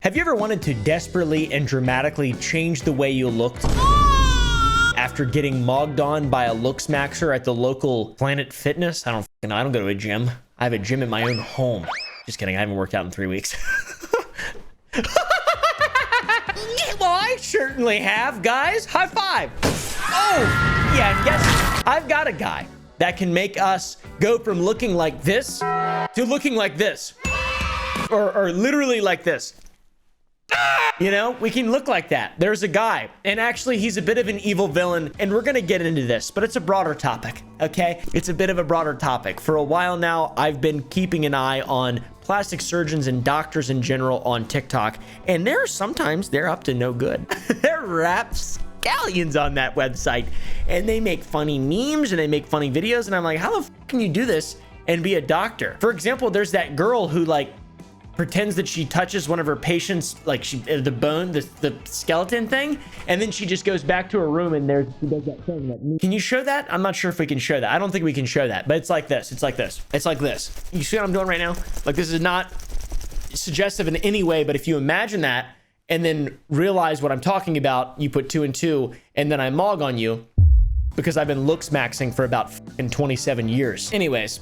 Have you ever wanted to desperately and dramatically change the way you looked after getting mogged on by a Lookmaxer at the local Planet Fitness? I don't go to a gym. I have a gym in my own home. Just kidding. I haven't worked out in 3 weeks. Well, I certainly have, guys. High five. Oh, yeah, and guess I've got a guy that can make us go from looking like this to looking like this. Or literally like this. You know, we can look like that. There's a guy, and actually he's a bit of an evil villain, and we're gonna get into this, but it's a broader topic, okay? It's a bit of a broader topic. For a while now, I've been keeping an eye on plastic surgeons and doctors in general on TikTok, and sometimes they're up to no good. They're rapscallions on that website, and they make funny memes, and they make funny videos, and I'm like, how the f can you do this and be a doctor? For example, there's that girl who pretends that she touches one of her patients, like the bone, the skeleton thing, and then she just goes back to her room and she does that thing. Can you show that? I'm not sure if we can show that. I don't think we can show that, but it's like this. It's like this. It's like this. You see what I'm doing right now? Like, this is not suggestive in any way, but if you imagine that and then realize what I'm talking about, you put 2 and 2, and then I mog on you, because I've been Lookmaxing for about 27 years. Anyways,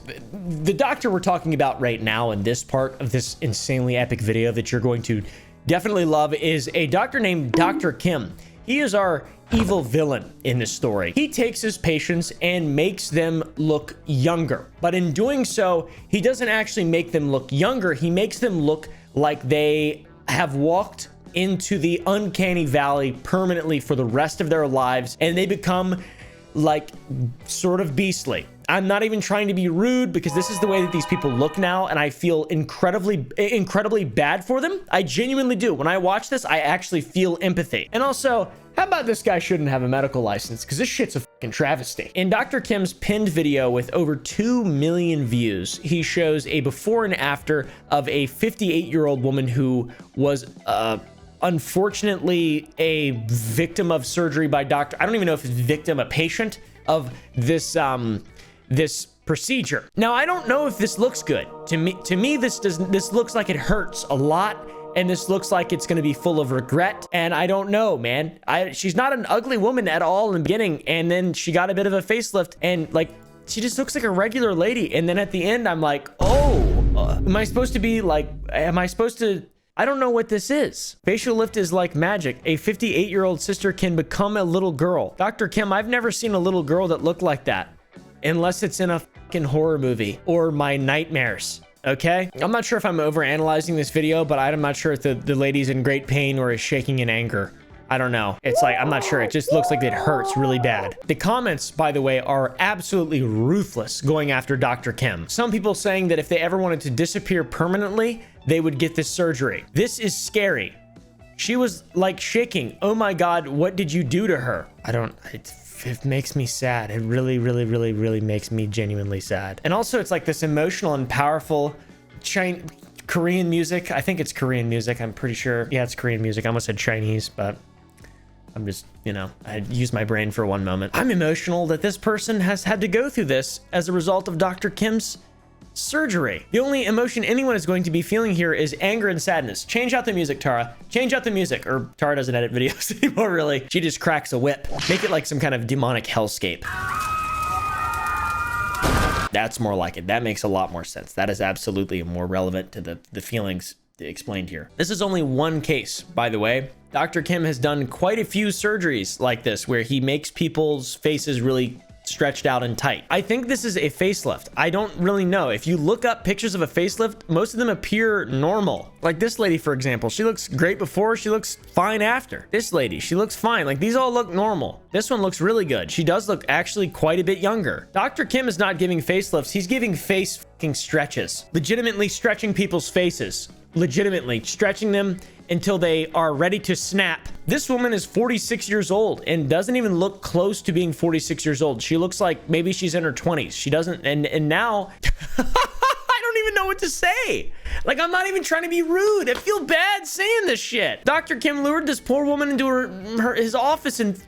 the doctor we're talking about right now in this part of this insanely epic video that you're going to definitely love is a doctor named Dr. Kim. He is our evil villain in this story. He takes his patients and makes them look younger. But in doing so, he doesn't actually make them look younger. He makes them look like they have walked into the uncanny valley permanently for the rest of their lives, and they become like sort of beastly. I'm not even trying to be rude, because this is the way that these people look now, and I feel incredibly bad for them. I genuinely do. When I watch this, I actually feel empathy. And also, how about this guy shouldn't have a medical license, because this shit's a fucking travesty. In Dr. Kim's pinned video with over 2 million views, he shows a before and after of a 58-year-old woman who was unfortunately a victim of surgery by doctor. I don't even know if it's victim, a patient of this this procedure. Now, I don't know if this looks good. To me this looks like it hurts a lot, and this looks like it's going to be full of regret, and I don't know, man. She's not an ugly woman at all in the beginning, and then she got a bit of a facelift, and she just looks like a regular lady, and then at the end I'm like, oh, am I supposed to I don't know what this is. Facial lift is like magic. A 58-year-old sister can become a little girl. Dr. Kim, I've never seen a little girl that looked like that, unless it's in a fucking horror movie or my nightmares. Okay? I'm not sure if I'm overanalyzing this video, but I'm not sure if the lady's in great pain or is shaking in anger. I don't know. It's like, I'm not sure. It just looks like it hurts really bad. The comments, by the way, are absolutely ruthless going after Dr. Kim. Some people saying that if they ever wanted to disappear permanently, they would get this surgery. This is scary. She was like shaking. Oh my God, what did you do to her? It makes me sad. It really, really, really, really makes me genuinely sad. And also, it's like this emotional and powerful Korean music. I think it's Korean music. I'm pretty sure. Yeah, it's Korean music. I almost said Chinese, but I'm just, I used my brain for one moment. I'm emotional that this person has had to go through this as a result of Dr. Kim's surgery. The only emotion anyone is going to be feeling here is anger and sadness. Change out the music, Tara. Change out the music. Or Tara doesn't edit videos anymore, really. She just cracks a whip. Make it like some kind of demonic hellscape. That's more like it. That makes a lot more sense. That is absolutely more relevant to the feelings explained here. This is only one case, by the way. Dr. Kim has done quite a few surgeries like this, where he makes people's faces really stretched out and tight. I think this is a facelift. I don't really know. If you look up pictures of a facelift, most of them appear normal. Like this lady, for example, she looks great before, she looks fine after. This lady, she looks fine. Like, these all look normal. This one looks really good. She does look actually quite a bit younger. Dr. Kim is not giving facelifts. He's giving face fucking stretches. Legitimately stretching people's faces. Legitimately stretching them until they are ready to snap. This woman is 46 years old and doesn't even look close to being 46 years old. She looks like maybe she's in her 20s. She doesn't, and now I don't even know what to say. Like, I'm not even trying to be rude. I feel bad saying this shit. Dr. Kim lured this poor woman into his office and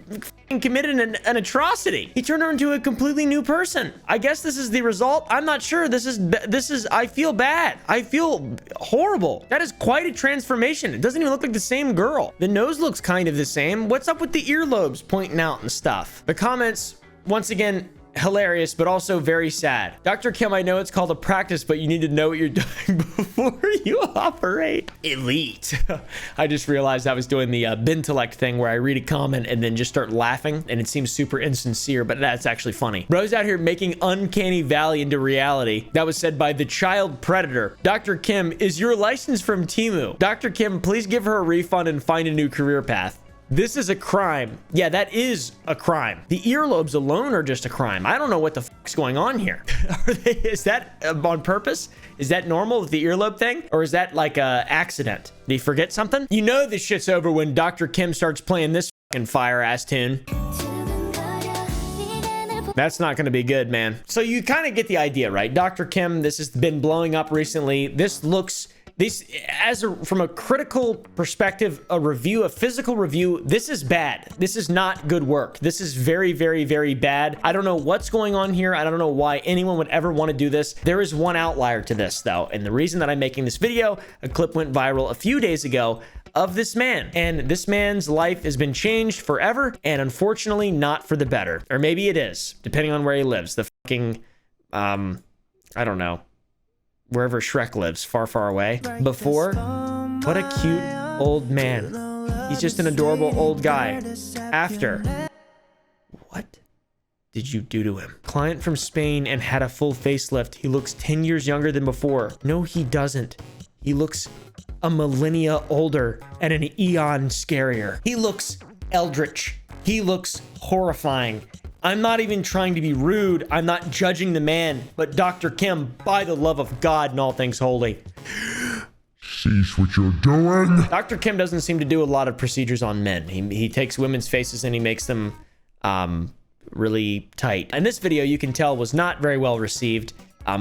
committed an atrocity. He turned her into a completely new person. I guess this is the result. I'm not sure. This is, I feel bad. I feel horrible. That is quite a transformation. It doesn't even look like the same girl. The nose looks kind of the same. What's up with the earlobes pointing out and stuff? The comments, once again, hilarious, but also very sad. Dr. Kim, I know it's called a practice, but you need to know what you're doing before you operate. Elite. I just realized I was doing the Bintellect thing where I read a comment and then just start laughing, and it seems super insincere, but that's actually funny. Bro's out here making Uncanny Valley into reality. That was said by the child predator. Dr. Kim, is your license from Temu? Dr. Kim, please give her a refund and find a new career path. This is a crime. Yeah, that is a crime. The earlobes alone are just a crime. I don't know what the fuck's going on here. Is that on purpose? Is that normal with the earlobe thing? Or is that like a accident? Did he forget something? You know this shit's over when Dr. Kim starts playing this fucking fire-ass tune. That's not going to be good, man. So you kind of get the idea, right? Dr. Kim, this has been blowing up recently. This looks... from a critical perspective, a physical review, this is bad. This is not good work. This is very, very, very bad. I don't know what's going on here. I don't know why anyone would ever want to do this. There is one outlier to this, though. And the reason that I'm making this video, a clip went viral a few days ago of this man. And this man's life has been changed forever, and unfortunately not for the better. Or maybe it is, depending on where he lives. The fucking, I don't know. Wherever Shrek lives, far, far away. Before, what a cute old man. He's just an adorable old guy. After, what did you do to him? Client from Spain and had a full facelift. He looks 10 years younger than before. No, he doesn't. He looks a millennia older and an eon scarier. He looks eldritch. He looks horrifying. I'm not even trying to be rude. I'm not judging the man, but Dr. Kim, by the love of God and all things holy, cease what you're doing. Dr. Kim doesn't seem to do a lot of procedures on men. He takes women's faces and he makes them really tight. And this video, you can tell, was not very well received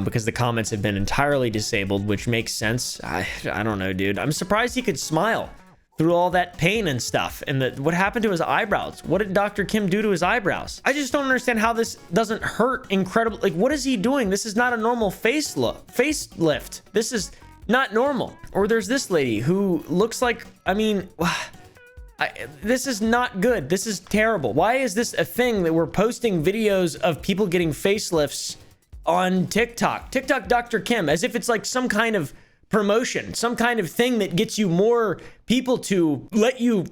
because the comments have been entirely disabled, which makes sense. I don't know, dude. I'm surprised he could smile through all that pain and stuff. And what happened to his eyebrows? What did Dr. Kim do to his eyebrows? I just don't understand how this doesn't hurt incredibly. Like, what is he doing? This is not a normal facelift. This is not normal. Or there's this lady who looks like, I mean, this is not good. This is terrible. Why is this a thing that we're posting videos of people getting facelifts on TikTok? TikTok Dr. Kim, as if it's like some kind of promotion, some kind of thing that gets you more people to let you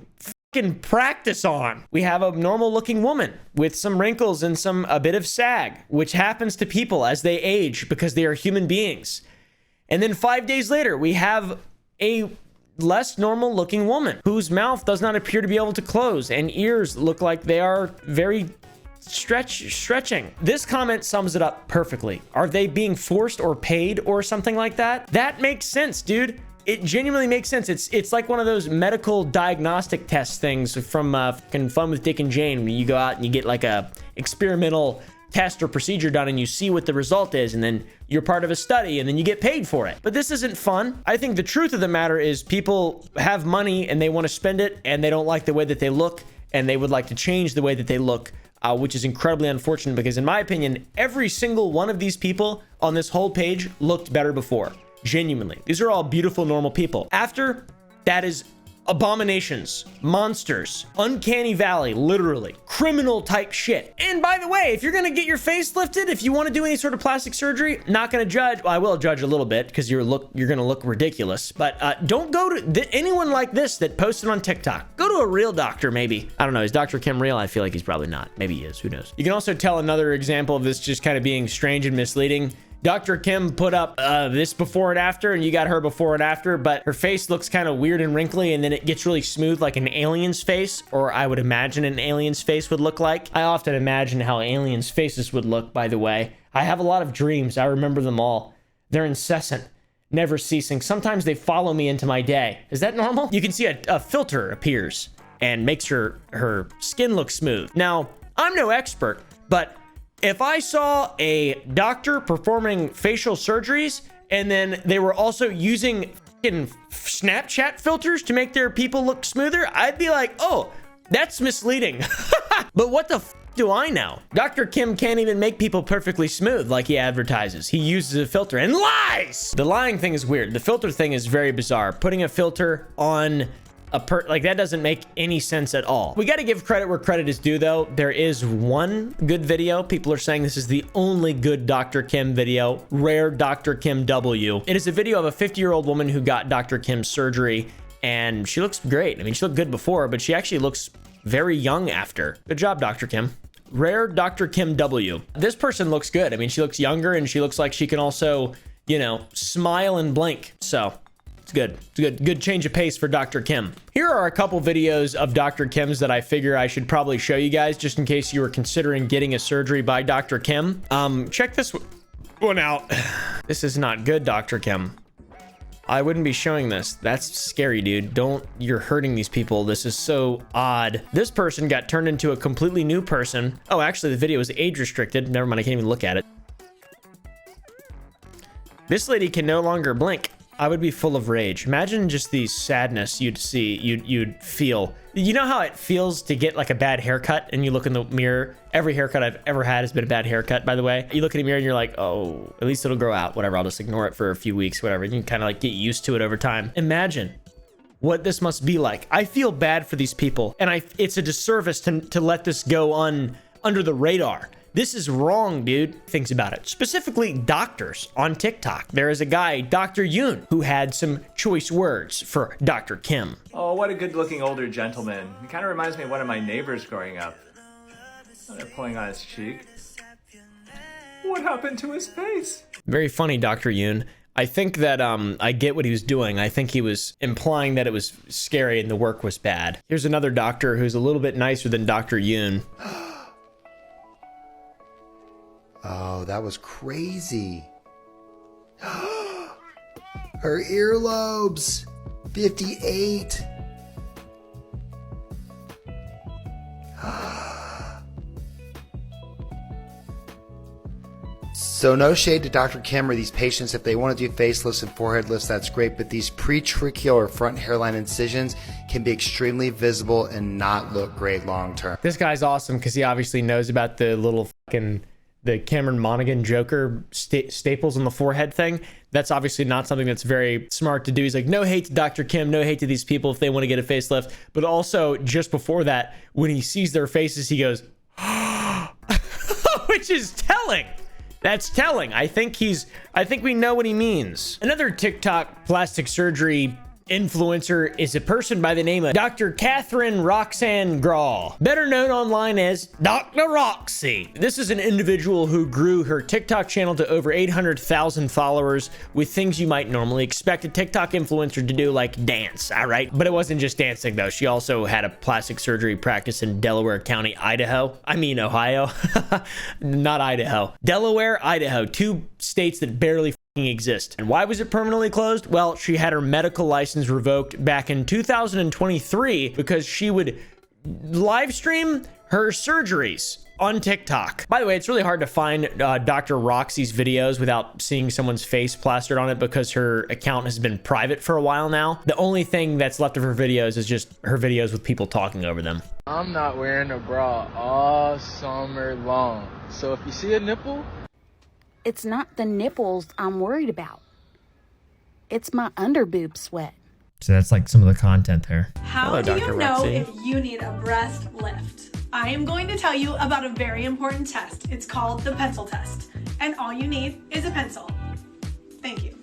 fucking practice on. We have a normal looking woman with some wrinkles and a bit of sag, which happens to people as they age because they are human beings. And then 5 days later, we have a less normal looking woman whose mouth does not appear to be able to close and ears look like they are very stretching. This comment sums it up perfectly. Are they being forced or paid or something like that? That makes sense, dude. It genuinely makes sense. It's like one of those medical diagnostic test things from fucking Fun with Dick and Jane, when you go out and you get like a experimental test or procedure done and you see what the result is, and then you're part of a study and then you get paid for it. But this isn't fun. I think the truth of the matter is people have money and they want to spend it and they don't like the way that they look and they would like to change the way that they look. Which is incredibly unfortunate because in my opinion, every single one of these people on this whole page looked better before. Genuinely. These are all beautiful, normal people. After, that is abominations, monsters, uncanny valley, literally criminal type shit. And by the way, if you're gonna get your face lifted, if you want to do any sort of plastic surgery, not gonna judge. Well, I will judge a little bit because you're gonna look ridiculous, but don't go to anyone like this that posted on TikTok. Go to a real doctor, maybe. I don't know, is Dr. Kim real? I feel like he's probably not. Maybe he is, who knows. You can also tell another example of this just kind of being strange and misleading. Dr. Kim put up this before and after, and you got her before and after, but her face looks kind of weird and wrinkly, and then it gets really smooth like an alien's face, or I would imagine an alien's face would look like. I often imagine how aliens' faces would look, by the way. I have a lot of dreams. I remember them all. They're incessant, never ceasing. Sometimes they follow me into my day. Is that normal? You can see a filter appears and makes her skin look smooth. Now, I'm no expert, but if I saw a doctor performing facial surgeries And then they were also using fucking Snapchat filters to make their people look smoother. I'd be like, oh, that's misleading. But what the do I know? Dr. Kim can't even make people perfectly smooth like he advertises. He uses a filter and lies. The lying thing is weird. The filter thing is very bizarre. Putting a filter on like that doesn't make any sense at all. We got to give credit where credit is due though. There is one good video. People are saying this is the only good Dr. Kim video. Rare Dr. Kim W. It is a video of a 50-year-old woman who got Dr. Kim's surgery and she looks great. I mean, she looked good before, but she actually looks very young after. Good job, Dr. Kim. Rare Dr. Kim W. This person looks good. I mean, she looks younger and she looks like she can also, you know, smile and blink. So it's good. It's a good change of pace for Dr. Kim. Here are a couple videos of Dr. Kim's that I figure I should probably show you guys just in case you were considering getting a surgery by Dr. Kim. Check this one out. This is not good, Dr. Kim. I wouldn't be showing this. That's scary, dude. You're hurting these people. This is so odd. This person got turned into a completely new person. Oh, actually the video is age restricted. Never mind, I can't even look at it. This lady can no longer blink. I would be full of rage. Imagine just the sadness you'd feel. You know how it feels to get like a bad haircut and you look in the mirror? Every haircut I've ever had has been a bad haircut, by the way. You look in the mirror and you're like, oh, at least it'll grow out. Whatever, I'll just ignore it for a few weeks, whatever. You can kind of like get used to it over time. Imagine what this must be like. I feel bad for these people and it's a disservice to let this go under the radar. This is wrong, dude. Thinks about it. Specifically, doctors on TikTok. There is a guy, Dr. Yoon, who had some choice words for Dr. Kim. Oh, what a good-looking older gentleman. He kind of reminds me of one of my neighbors growing up. Oh, they're pulling on his cheek. What happened to his face? Very funny, Dr. Yoon. I think that I get what he was doing. I think he was implying that it was scary and the work was bad. Here's another doctor who's a little bit nicer than Dr. Yoon. Oh, that was crazy. Her earlobes. 58. So no shade to Dr. Kim or these patients. If they want to do facelifts and forehead lifts, that's great. But these pretracheal or front hairline incisions can be extremely visible and not look great long term. This guy's awesome because he obviously knows about the little fucking the Cameron Monaghan Joker staples on the forehead thing. That's obviously not something that's very smart to do. He's like, no hate to Dr. Kim, no hate to these people if they want to get a facelift. But also, just before that, when he sees their faces, he goes, which is telling. That's telling. I think we know what he means. Another TikTok plastic surgery influencer is a person by the name of Dr. Catherine Roxanne Graw, better known online as Dr. Roxy. This is an individual who grew her TikTok channel to over 800,000 followers with things you might normally expect a TikTok influencer to do, like dance, all right? But it wasn't just dancing though. She also had a plastic surgery practice in Delaware County, Ohio. Not Idaho. Delaware, Idaho, two states that barely exist. And why was it permanently closed? Well, she had her medical license revoked back in 2023 because she would live stream her surgeries on TikTok. By the way, it's really hard to find Dr. Roxy's videos without seeing someone's face plastered on it because her account has been private for a while now. The only thing that's left of her videos is just her videos with people talking over them. I'm not wearing a bra all summer long. So if you see a nipple, it's not the nipples I'm worried about. It's my underboob sweat. So that's like some of the content there. How do you know if you need a breast lift? I am going to tell you about a very important test. It's called the pencil test. And all you need is a pencil. Thank you.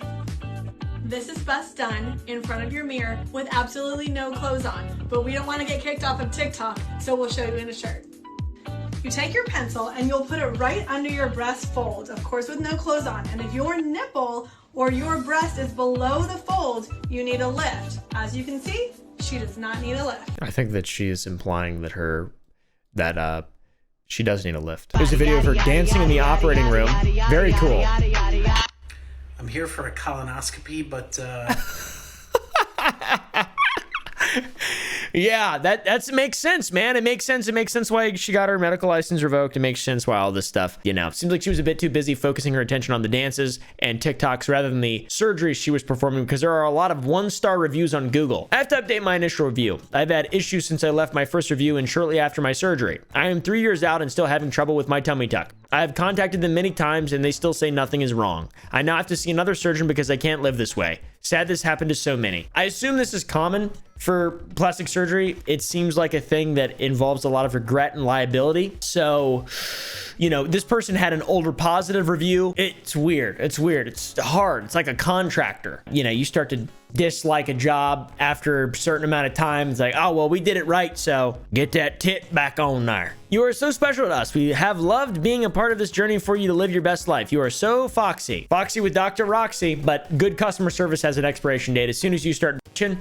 This is best done in front of your mirror with absolutely no clothes on. But we don't want to get kicked off of TikTok, so we'll show you in a shirt. You take your pencil and you'll put it right under your breast fold, of course with no clothes on. And if your nipple or your breast is below the fold, you need a lift. As you can see, she does not need a lift. I think that she is implying that she does need a lift. Here's a video of her dancing in the operating room. Very cool. I'm here for a colonoscopy, but Yeah, that makes sense, man. It makes sense. It makes sense why she got her medical license revoked. It makes sense why all this stuff, seems like she was a bit too busy focusing her attention on the dances and TikToks rather than the surgery she was performing, because there are a lot of 1-star reviews on Google. I have to update my initial review. I've had issues since I left my first review and shortly after my surgery. I am 3 years out and still having trouble with my tummy tuck. I have contacted them many times and they still say nothing is wrong. I now have to see another surgeon because I can't live this way. Sad this happened to so many. I assume this is common for plastic surgery. It seems like a thing that involves a lot of regret and liability. So, this person had an older positive review. It's weird. It's weird. It's hard. It's like a contractor. You start to dislike a job after a certain amount of time. It's like, oh, well, we did it right, so get that tit back on there. You are so special to us. We have loved being a part of this journey for you to live your best life. You are so foxy. Foxy with Dr. Roxy, but good customer service has an expiration date. As soon as you start bitching,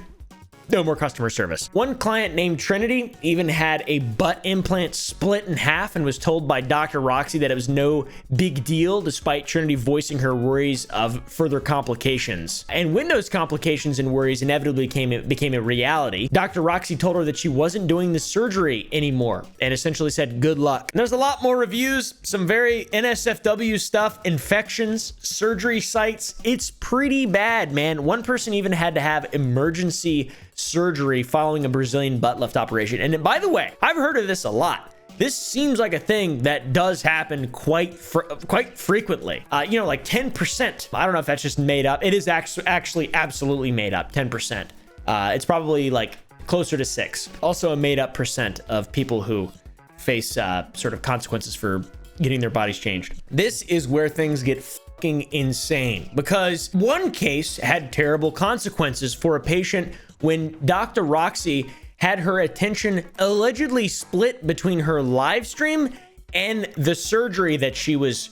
no more customer service. One client named Trinity even had a butt implant split in half and was told by Dr. Roxy that it was no big deal, despite Trinity voicing her worries of further complications. And when those complications and worries inevitably became a reality, Dr. Roxy told her that she wasn't doing the surgery anymore and essentially said, good luck. And there's a lot more reviews, some very NSFW stuff, infections, surgery sites. It's pretty bad, man. One person even had to have emergency surgery following a Brazilian butt lift operation. And by the way, I've heard of this a lot. This seems like a thing that does happen quite frequently. Like 10%. I don't know if that's just made up. It is actually absolutely made up. 10%. It's probably like closer to 6. Also a made up percent of people who face sort of consequences for getting their bodies changed. This is where things get fucking insane, because one case had terrible consequences for a patient when Dr. Roxy had her attention allegedly split between her live stream and the surgery that she was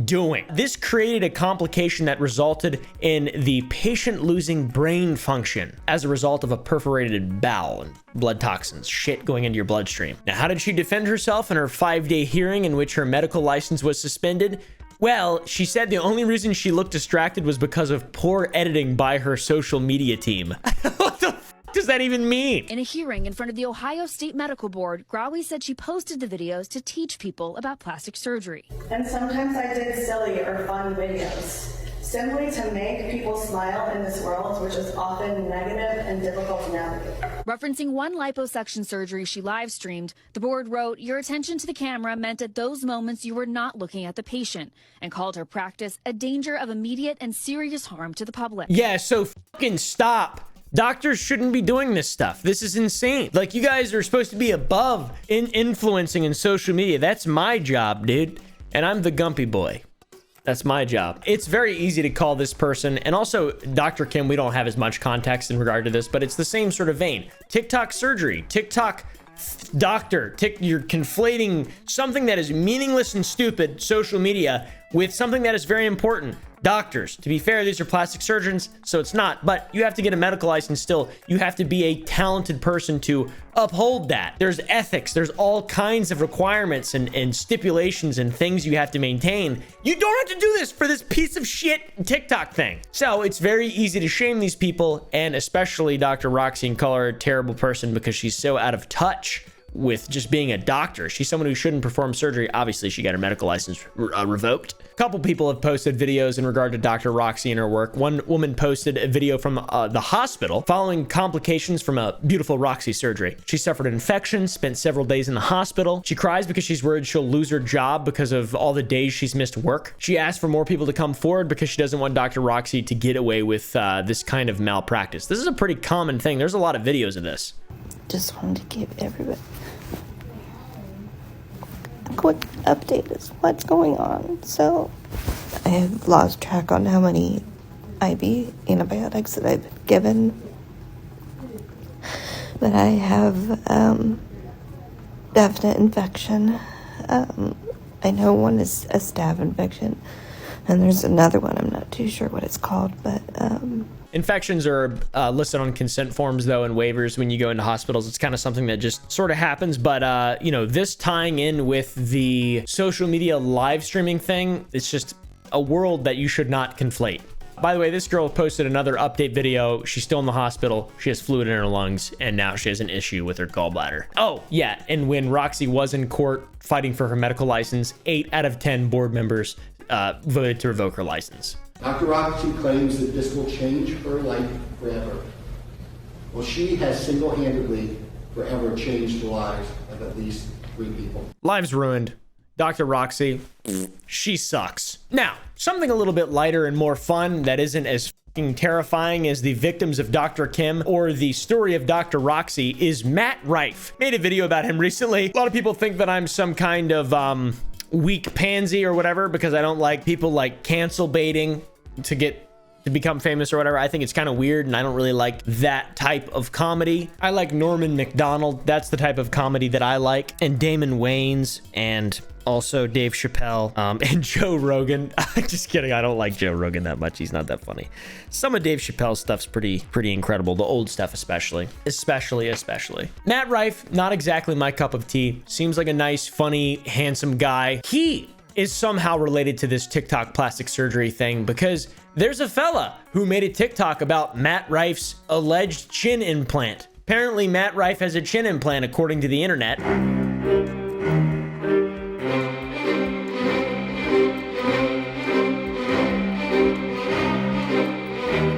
doing. This created a complication that resulted in the patient losing brain function as a result of a perforated bowel and blood toxins, shit going into your bloodstream. Now, how did she defend herself in her 5-day hearing in which her medical license was suspended? Well, she said the only reason she looked distracted was because of poor editing by her social media team. What the fuck does that even mean? In a hearing in front of the Ohio State Medical Board, Grawi said she posted the videos to teach people about plastic surgery. And sometimes I did silly or fun videos, simply to make people smile in this world, which is often negative and difficult to navigate. Referencing one liposuction surgery she live streamed, the board wrote, your attention to the camera meant at those moments you were not looking at the patient, and called her practice a danger of immediate and serious harm to the public. Yeah, so fucking stop. Doctors shouldn't be doing this stuff. This is insane. Like, you guys are supposed to be above influencing in social media. That's my job, dude. And I'm the Gumpy boy. That's my job. It's very easy to call this person, and also Dr. Kim, we don't have as much context in regard to this, but it's the same sort of vein. TikTok surgery, TikTok doctor, you're conflating something that is meaningless and stupid, social media, with something that is very important. Doctors. To be fair, these are plastic surgeons, so it's not, but you have to get a medical license still. You have to be a talented person to uphold that. There's ethics. There's all kinds of requirements and stipulations and things you have to maintain. You don't have to do this for this piece of shit TikTok thing. So it's very easy to shame these people, and especially Dr. Roxy, and call her a terrible person because she's so out of touch with just being a doctor. She's someone who shouldn't perform surgery. Obviously, she got her medical license revoked. A couple people have posted videos in regard to Dr. Roxy and her work. One woman posted a video from the hospital following complications from a beautiful Roxy surgery. She suffered an infection, spent several days in the hospital. She cries because she's worried she'll lose her job because of all the days she's missed work. She asked for more people to come forward because she doesn't want Dr. Roxy to get away with this kind of malpractice. This is a pretty common thing. There's a lot of videos of this. Just wanted to give everybody a quick update as what's going on. So I have lost track on how many IV antibiotics that I've been given, but I have definite infection. I know one is a staph infection, and there's another one, I'm not too sure what it's called, but infections are listed on consent forms, though, and waivers when you go into hospitals. It's kind of something that just sort of happens. But, this tying in with the social media live streaming thing, it's just a world that you should not conflate. By the way, this girl posted another update video. She's still in the hospital. She has fluid in her lungs, and now she has an issue with her gallbladder. Oh, yeah, and when Roxy was in court fighting for her medical license, 8 out of 10 board members voted to revoke her license. Dr. Roxy claims that this will change her life forever. Well, she has single-handedly forever changed the lives of at least 3 people. Lives ruined. Dr. Roxy, she sucks. Now, something a little bit lighter and more fun that isn't as fucking terrifying as the victims of Dr. Kim or the story of Dr. Roxy is Matt Rife. Made a video about him recently. A lot of people think that I'm some kind of weak pansy or whatever because I don't like people like cancel baiting to become famous or whatever. I think it's kind of weird and I don't really like that type of comedy. I like Norman Macdonald. That's the type of comedy that I like. And Damon Wayans and also Dave Chappelle and Joe Rogan. Just kidding. I don't like Joe Rogan that much. He's not that funny. Some of Dave Chappelle's stuff's pretty incredible. The old stuff especially. Matt Rife, not exactly my cup of tea. Seems like a nice, funny, handsome guy. He is somehow related to this TikTok plastic surgery thing because there's a fella who made a TikTok about Matt Rife's alleged chin implant. Apparently, Matt Rife has a chin implant according to the internet.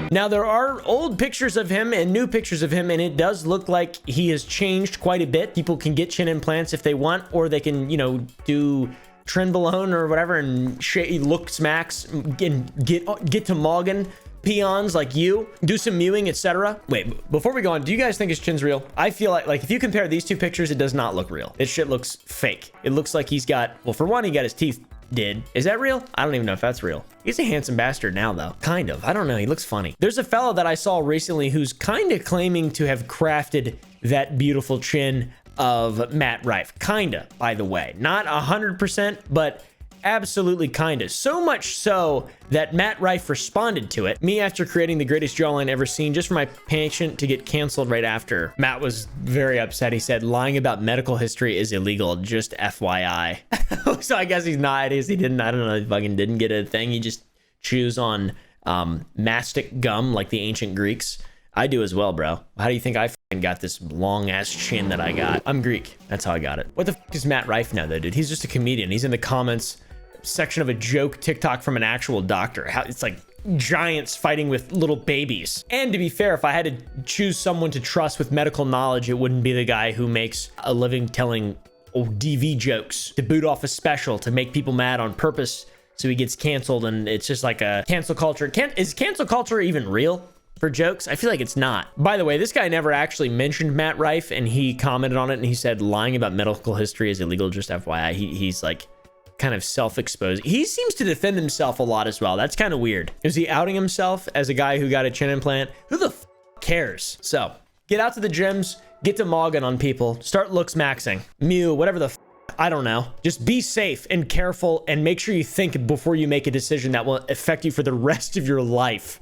Now, there are old pictures of him and new pictures of him, and it does look like he has changed quite a bit. People can get chin implants if they want, or they can, you know, do trenbolone or whatever and Lookmaxing and get to Morgan peons like you, do some mewing, etc. Wait, before we go on, do you guys think his chin's real? I feel like if you compare these 2 pictures, it does not look real. This shit looks fake. It looks like he's got, well, for one, he got his teeth did. Is that real? I don't even know if that's real. He's a handsome bastard now, though. Kind of. I don't know. He looks funny. There's a fella that I saw recently who's kind of claiming to have crafted that beautiful chin of Matt Rife. Kinda, by the way. Not 100%, but absolutely kinda. So much so that Matt Rife responded to it. Me after creating the greatest jawline ever seen, just for my patient to get canceled right after. Matt was very upset. He said, lying about medical history is illegal, just FYI. So I guess he's not. He didn't, I don't know, he fucking didn't get a thing. He just chews on mastic gum like the ancient Greeks. I do as well, bro. How do you think I fucking got this long ass chin that I got? I'm Greek. That's how I got it. What the fuck is Matt Rife now though, dude? He's just a comedian. He's in the comments section of a joke TikTok from an actual doctor. How it's like giants fighting with little babies. And to be fair, if I had to choose someone to trust with medical knowledge, it wouldn't be the guy who makes a living telling DV jokes to boot off a special to make people mad on purpose so he gets canceled. And it's just like a cancel culture. Is cancel culture even real for jokes? I feel like it's not. By the way, this guy never actually mentioned Matt Rife, and he commented on it and he said lying about medical history is illegal, just FYI. He's like kind of self-exposed. He seems to defend himself a lot as well. That's kind of weird. Is he outing himself as a guy who got a chin implant? Who the cares? So get out to the gyms, get to Morgan on people, start Lookmaxing, Mew, whatever the I don't know. Just be safe and careful and make sure you think before you make a decision that will affect you for the rest of your life.